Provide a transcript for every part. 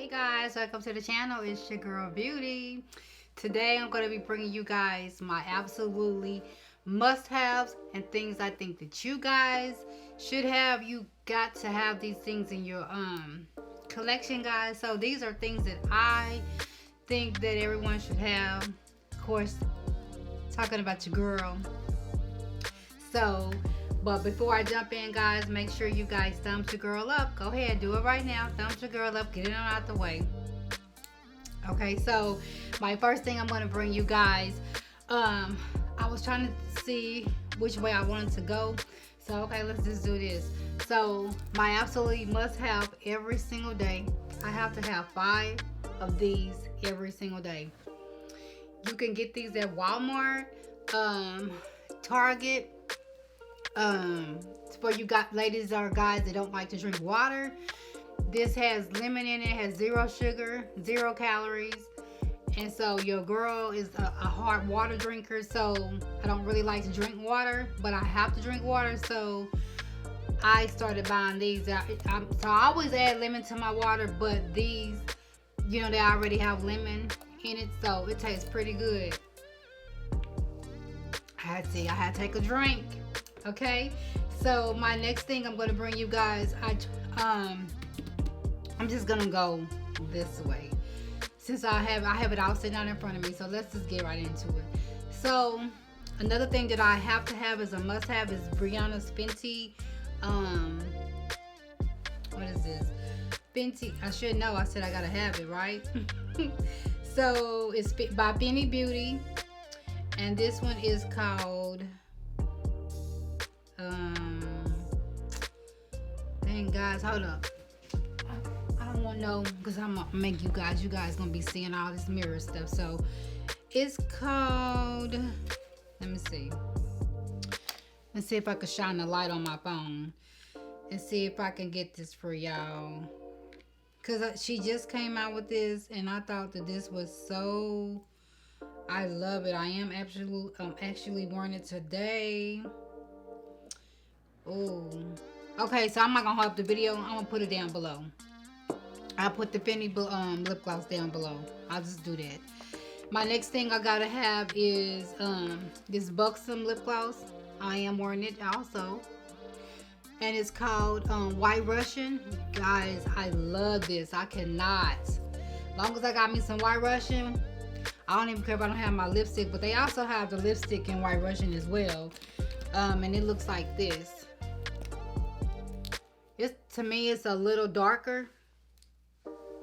Hey guys, welcome to the channel. It's your girl Beauty. Today I'm going to be bringing you guys my absolutely must-haves and things I think that you guys should have. You got to have these things in your collection, guys. So these are things that I think that everyone should have. Of course, talking about your girl. So, but before I jump in, guys, make sure you guys thumbs your girl up. Go ahead, do it right now. Thumbs your girl up. Get it on out the way. Okay, so my first thing I'm going to bring you guys, I was trying to see which way I wanted to go. So, okay, let's just do this. So, my absolutely must have every single day, I have to have 5 of these every single day. You can get these at Walmart, Target, for you got ladies or guys that don't like to drink water. This has lemon in it, has 0 sugar, 0 calories, and so your girl is a hard water drinker, so I don't really like to drink water, but I have to drink water, so I started buying these. So I always add lemon to my water, but these, you know, they already have lemon in it, so it tastes pretty good. I had to take a drink. Okay, so my next thing I'm going to bring you guys, I'm just gonna go this way since I have it all sitting out in front of me. So let's just get right into it. So another thing that I have to have as a must-have is Brianna's Fenty. What is this? Fenty. I should know. I said I gotta have it, right? So it's by Fenty Beauty, and this one is called. Dang, guys, hold up. I don't want no, because I'm gonna make you guys gonna be seeing all this mirror stuff. So it's called, let me see. Let's see if I can shine the light on my phone and see if I can get this for y'all. Because she just came out with this, and I thought that this was so, I love it. I am actually wearing it today. Oh, okay, so I'm not gonna hold up the video. I'm gonna put it down below. I'll put the Fenty lip gloss down below. I'll just do that. My next thing I gotta have is this Buxom lip gloss. I am wearing it also, and it's called White Russian. Guys, I love this. I cannot. As long as I got me some White Russian, I don't even care if I don't have my lipstick. But they also have the lipstick in White Russian as well, and it looks like this. To me, it's a little darker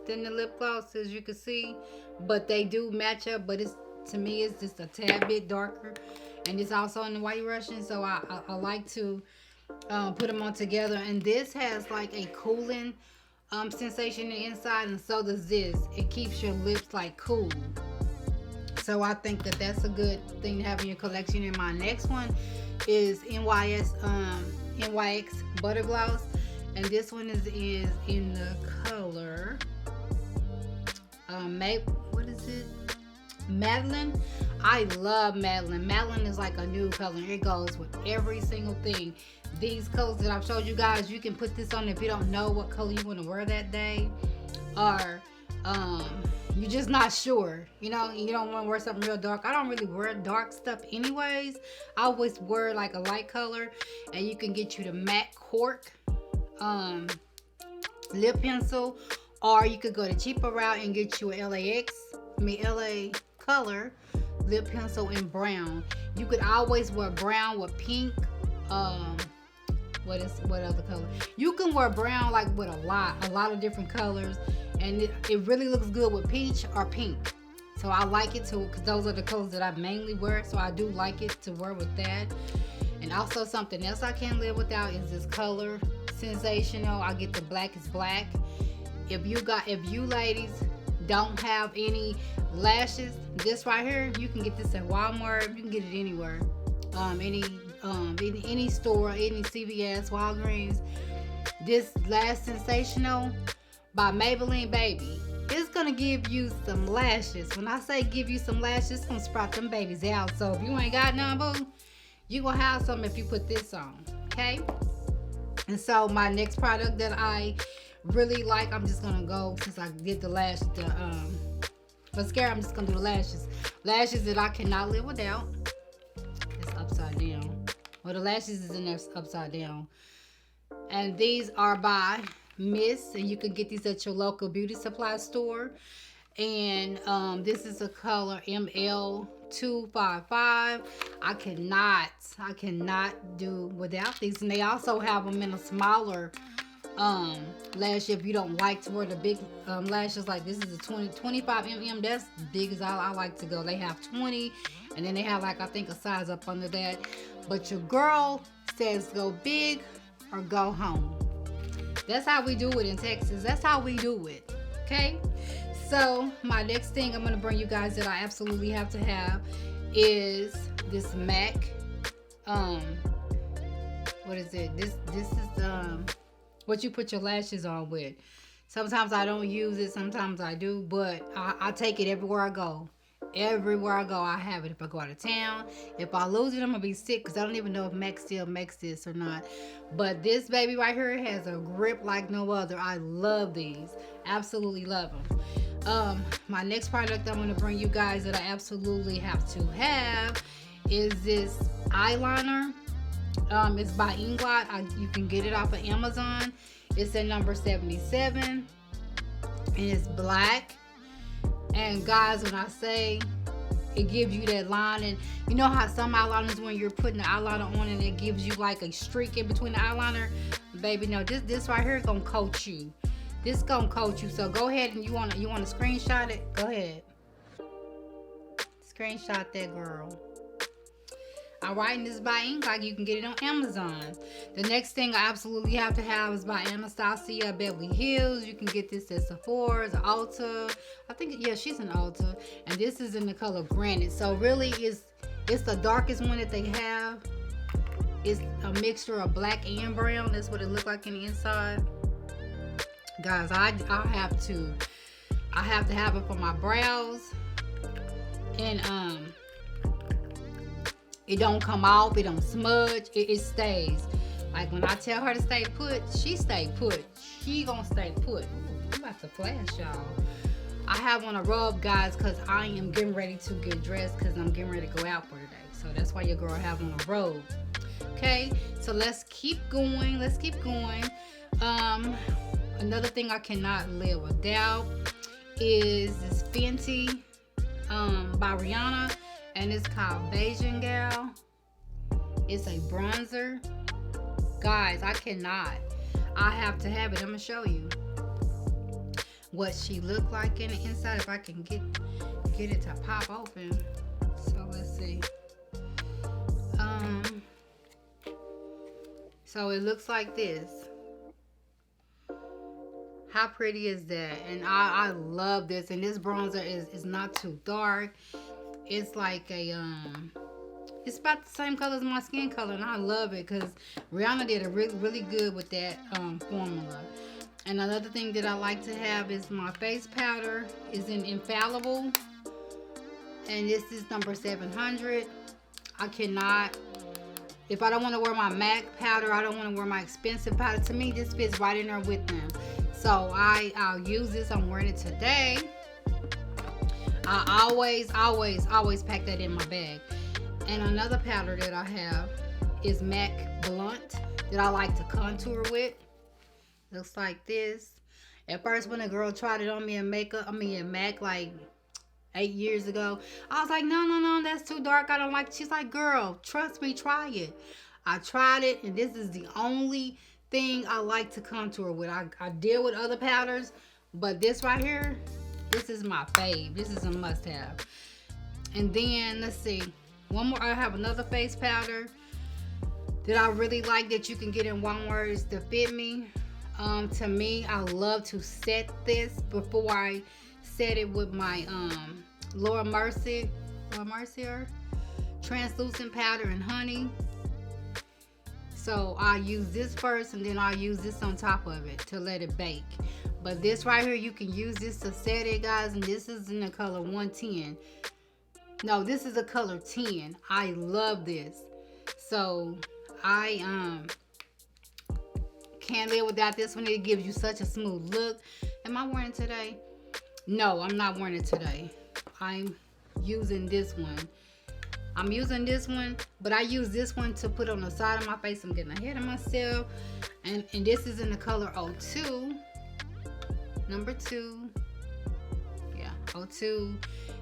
than the lip gloss, as you can see, but they do match up. But to me, it's just a tad bit darker, and it's also in the White Russian. So I like to put them on together. And this has like a cooling sensation on the inside, and so does this. It keeps your lips like cool. So I think that that's a good thing to have in your collection. And my next one is NYX Butter Gloss. And this one is in the color what is it? Madeline. I love Madeline. Madeline is like a new color. It goes with every single thing. These colors that I've showed you guys, you can put this on if you don't know what color you want to wear that day, or you're just not sure. You know, you don't want to wear something real dark. I don't really wear dark stuff anyways. I always wear like a light color, and you can get you the matte cork lip pencil, or you could go the cheaper route and get you a LA color lip pencil in brown. You could always wear brown with pink. What other color? You can wear brown like with a lot of different colors, and it really looks good with peach or pink. So I like it too, because those are the colors that I mainly wear. So I do like it to wear with that. And also something else I can't live without is this color Sensational. I get the Black is Black. If you ladies don't have any lashes, this right here, you can get this at Walmart. You can get it anywhere. Any store, any CVS, Walgreens. This Lash Sensational by Maybelline, baby. It's gonna give you some lashes. When I say give you some lashes, it's gonna sprout them babies out. So if you ain't got none, boo, you gonna have some if you put this on. Okay. And so my next product that I really like, I'm just gonna go, since I did the mascara, I'm just gonna do the lashes. Lashes that I cannot live without. It's upside down. Well, the lashes is in there upside down. And these are by Miss, and you can get these at your local beauty supply store. And this is a color ML255. I cannot do without these. And they also have them in a smaller lash if you don't like to wear the big lashes. Like this is a 25 mm. That's big as I like to go. They have 20, and then they have, like, I think a size up under that. But your girl says go big or go home. That's how we do it in Texas. That's how we do it. Okay? So my next thing I'm going to bring you guys that I absolutely have to have is this MAC. What is it? This is what you put your lashes on with. Sometimes I don't use it. Sometimes I do. But I take it everywhere I go. Everywhere I go, I have it. If I go out of town, if I lose it, I'm gonna be sick, because I don't even know if MAC still makes this or not. But this baby right here has a grip like no other. I love these. Absolutely love them. My next product I'm gonna bring you guys that I absolutely have to have is this eyeliner. It's by Inglot. You can get it off of Amazon. It's at number 77, and it's black. And guys, when I say it gives you that line, and you know how some eyeliners, when you're putting the eyeliner on and it gives you like a streak in between the eyeliner, baby, no, this right here is gonna coat you. This gonna coat you. So go ahead, and you wanna screenshot it. Go ahead, screenshot that, girl. All right, and this is by Inglot. You can get it on Amazon. The next thing I absolutely have to have is by Anastasia Beverly Hills. You can get this at Sephora's, Ulta. I think, yeah, she's in Ulta. And this is in the color Granite. So really, it's the darkest one that they have. It's a mixture of black and brown. That's what it looks like in the inside. Guys, I have to have it for my brows. And it don't come off, it don't smudge, it stays. Like when I tell her to stay put, she stay put. She gonna stay put. I'm about to flash, y'all. I have on a rub, guys, because I am getting ready to get dressed, because I'm getting ready to go out for today. So that's why your girl have on a robe. Okay, so let's keep going. Another thing I cannot live without is this Fenty by Rihanna. And it's called Beijing Gal. It's a bronzer. Guys, I have to have it. I'm going to show you what she looked like in the inside. If I can get it to pop open. So let's see. So it looks like this. How pretty is that? And I love this. And this bronzer is not too dark. It's like a it's about the same color as my skin color, and I love it because Rihanna did a really good with that formula. And another thing that I like to have is my face powder is in Infallible, and this is number 700. I cannot, if I don't want to wear my MAC powder, I don't want to wear my expensive powder. To me, this fits right in there with them. So I'll use this. I'm wearing it today. I always pack that in my bag. And another powder that I have is MAC Blunt that I like to contour with. Looks like this. At first, when a girl tried it on me in MAC like 8 years ago, I was like, no, that's too dark. I don't like it. She's like, girl, trust me, try it. I tried it, and this is the only thing I like to contour with. I deal with other powders, but this right here, this is my fave. This is a must-have. And then, let's see. One more. I have another face powder that I really like that you can get in Walmart. It's the Fit Me. To me, I love to set this before I set it with my Laura Mercier translucent powder and honey. So I use this first, and then I use this on top of it to let it bake. But this right here, you can use this to set it, guys. And this is in the color 110. No, this is a color 10. I love this. So I can't live without this one. It gives you such a smooth look. Am I wearing it today? No, I'm not wearing it today. I'm using this one. But I use this one to put on the side of my face. I'm getting ahead of myself. And this is in the color 02. Number 2. Yeah, 02.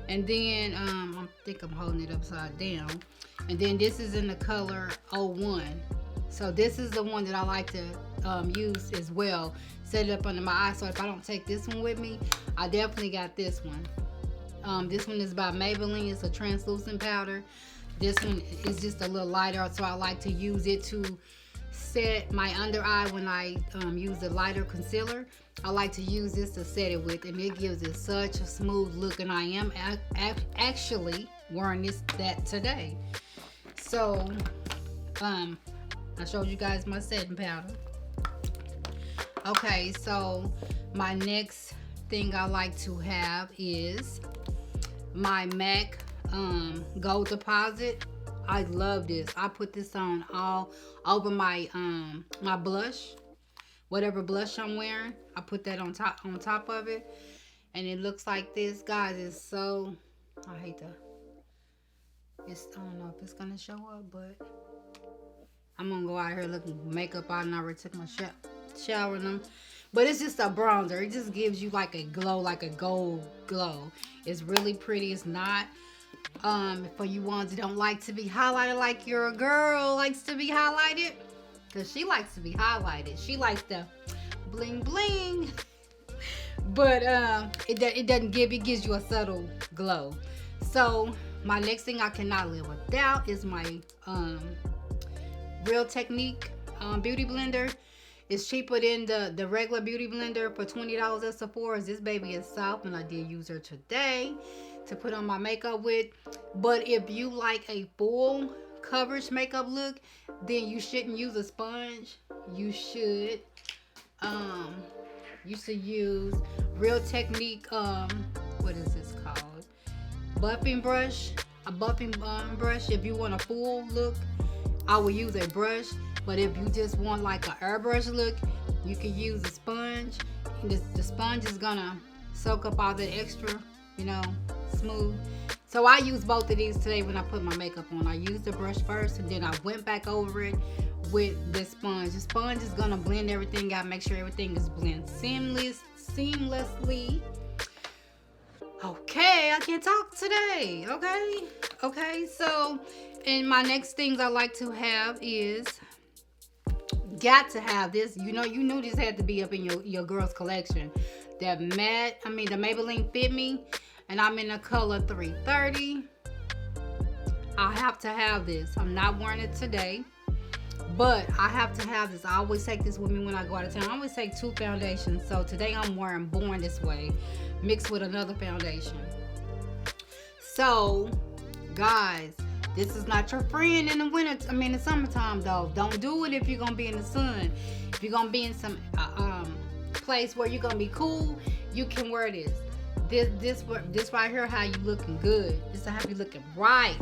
And then I think I'm holding it upside down. And then this is in the color 01. So this is the one that I like to use as well. Set it up under my eye. So if I don't take this one with me, I definitely got this one. This one is by Maybelline. It's a translucent powder. This one is just a little lighter, so I like to use it to set my under eye when I use the lighter concealer. I like to use this to set it with, and it gives it such a smooth look. And I am actually wearing that today. So I showed you guys my setting powder. Okay, so my next thing I like to have is my MAC Gold Deposit. I love this. I put this on all over my my blush, whatever blush I'm wearing. I put that on top of it, and it looks like this, guys. It's so, I don't know if it's gonna show up, but I'm gonna go out here looking makeup out, and I already took my shower in them. But it's just a bronzer. It just gives you like a glow, like a gold glow. It's really pretty. It's not for you ones that don't like to be highlighted like your girl likes to be highlighted. Because she likes to be highlighted. She likes the bling bling. But it doesn't give, it gives you a subtle glow. So my next thing I cannot live without is my Real Technique beauty blender. It's cheaper than the regular beauty blender for $20 at Sephora. This baby is soft, and I did use her today to put on my makeup with. But if you like a full coverage makeup look, then you shouldn't use a sponge. You should use Real Technique, what is this called? Buffing brush. A buffing brush. If you want a full look, I will use a brush. But if you just want like an airbrush look, you can use a sponge. The sponge is gonna soak up all the extra, smooth. So I used both of these today when I put my makeup on. I used the brush first, and then I went back over it with the sponge. The sponge is gonna blend everything out, make sure everything is blended seamlessly. Okay, I can talk today. Okay. So, and my next things I like to have is, got to have this. You knew this had to be up in your girl's collection. The Maybelline Fit Me, and I'm in the color 330. I have to have this. I'm not wearing it today, but I have to have this. I always take this with me when I go out of town. I always take 2 foundations. So today I'm wearing Born This Way mixed with another foundation. So, guys, this is not your friend in the summertime though. Don't do it if you're gonna be in the sun. If you're gonna be in some place where you're gonna be cool, you can wear this. This right here, how you looking good. This is how you looking right.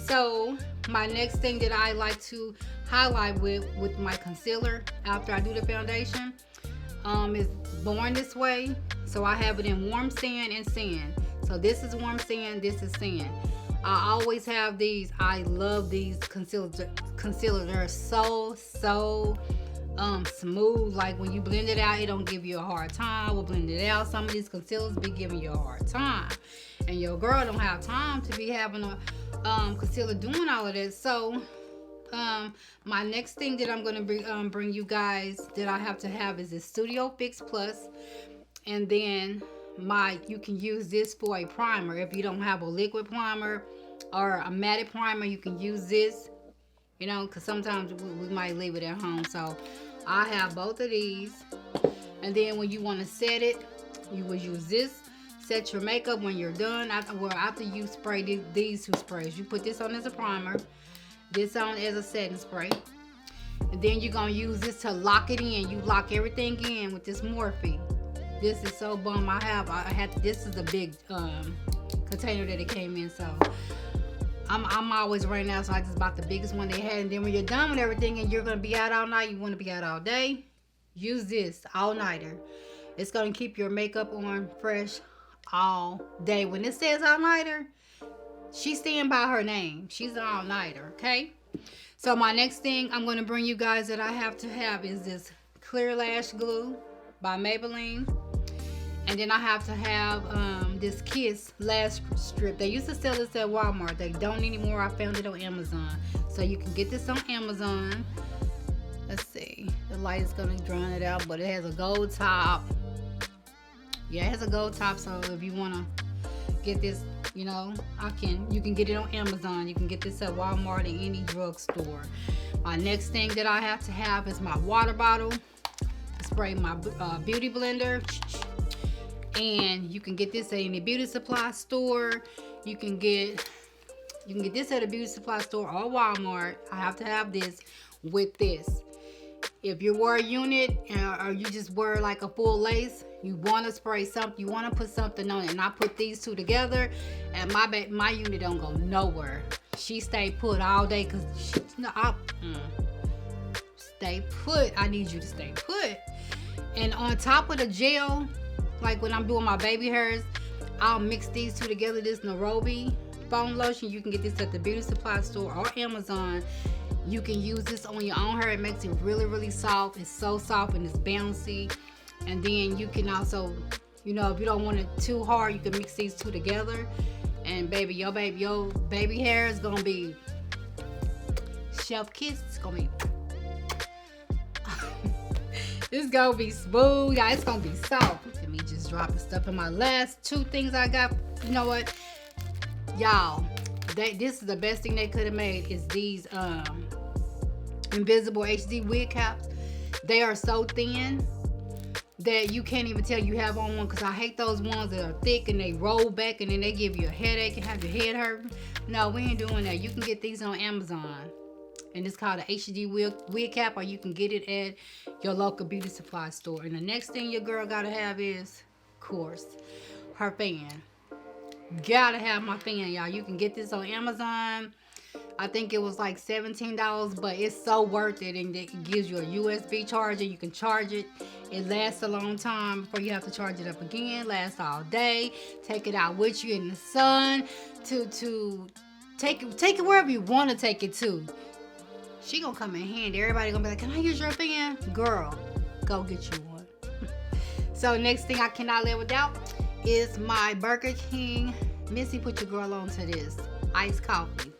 So my next thing that I like to highlight with my concealer after I do the foundation is Born This Way. So I have it in warm sand and sand. So this is warm sand, this is sand. I always have these. I love these concealers. They're so smooth. Like when you blend it out, it don't give you a hard time. We'll blend it out. Some of these concealers be giving you a hard time, and your girl don't have time to be having a concealer doing all of that. So my next thing that I'm gonna bring you guys that I have to have is this Studio Fix Plus, and then you can use this for a primer. If you don't have a liquid primer or a matte primer, you can use this, because sometimes we might leave it at home. So I have both of these, and then when you want to set it, you will use this. Set your makeup when you're done. After you spray these 2 sprays, you put this on as a primer, this on as a setting spray, and then you're gonna use this to lock it in. You lock everything in with this Morphe. This is so bomb. This is a big container that it came in. So I'm always running out, so I just bought the biggest one they had. And then when you're done with everything and you're gonna be out all night, you want to be out all day, use this all-nighter. It's gonna keep your makeup on fresh all day. When it says all-nighter, she's staying by her name. She's an all-nighter, okay? So my next thing I'm gonna bring you guys that I have to have is this clear lash glue by Maybelline. And then I have to have this Kiss lash strip. They used to sell this at Walmart. They don't anymore. I found it on Amazon. So you can get this on Amazon. Let's see. The light is going to drown it out, but it has a gold top. Yeah, it has a gold top. So if you want to get this, you know, you can get it on Amazon. You can get this at Walmart and any drugstore. My next thing that I have to have is my water bottle. Spray my beauty blender. And you can get this at any beauty supply store. You can get this at a beauty supply store or Walmart. I have to have this with this. If you wear a unit or you just wear like a full lace, you want to spray something, you want to put something on it. And I put these two together, and my unit don't go nowhere. She stay put all day because stay put. I need you to stay put. And on top of the gel, like when I'm doing my baby hairs, I'll mix these two together. This Nairobi foam lotion, you can get this at the beauty supply store or Amazon. You can use this on your own hair. It makes it really, really soft. It's so soft and it's bouncy. And then you can also, you know, if you don't want it too hard, you can mix these two together. And baby, your baby hair is gonna be chef kiss. It's gonna be it's gonna be smooth, y'all. It's gonna be soft. Look at me just dropping stuff in my last two things I got. You know what, y'all? This is the best thing they could have made. Is these invisible HD wig caps. They are so thin that you can't even tell you have on one. Cause I hate those ones that are thick and they roll back and then they give you a headache and have your head hurt. No, we ain't doing that. You can get these on Amazon. And it's called a HD wig cap, or you can get it at your local beauty supply store. And the next thing your girl gotta have is, of course, her fan. Gotta have my fan, y'all. You can get this on Amazon. I think it was like $17, but it's so worth it. And it gives you a USB charger. You can charge it. It lasts a long time before you have to charge it up again. Lasts all day. Take it out with you in the sun to take it wherever you want to take it to. She gonna come in handy. Everybody gonna be like, can I use your fan? Girl, go get you one. So next thing I cannot live without is my Burger King. Missy, put your girl on to this. Iced coffee.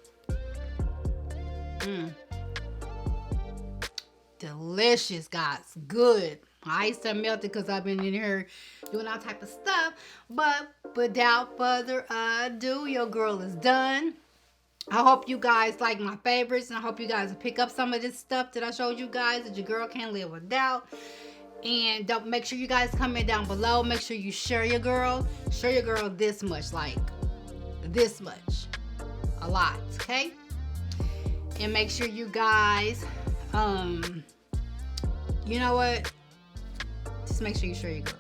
Delicious, guys. Good. My ice done melted because I've been in here doing all type of stuff. But without further ado, your girl is done. I hope you guys like my favorites, and I hope you guys pick up some of this stuff that I showed you guys that your girl can't live without. And don't make sure you guys comment down below. Make sure you share your girl this much, like this much, a lot, okay? And make sure you guys, you know what? Just make sure you share your girl.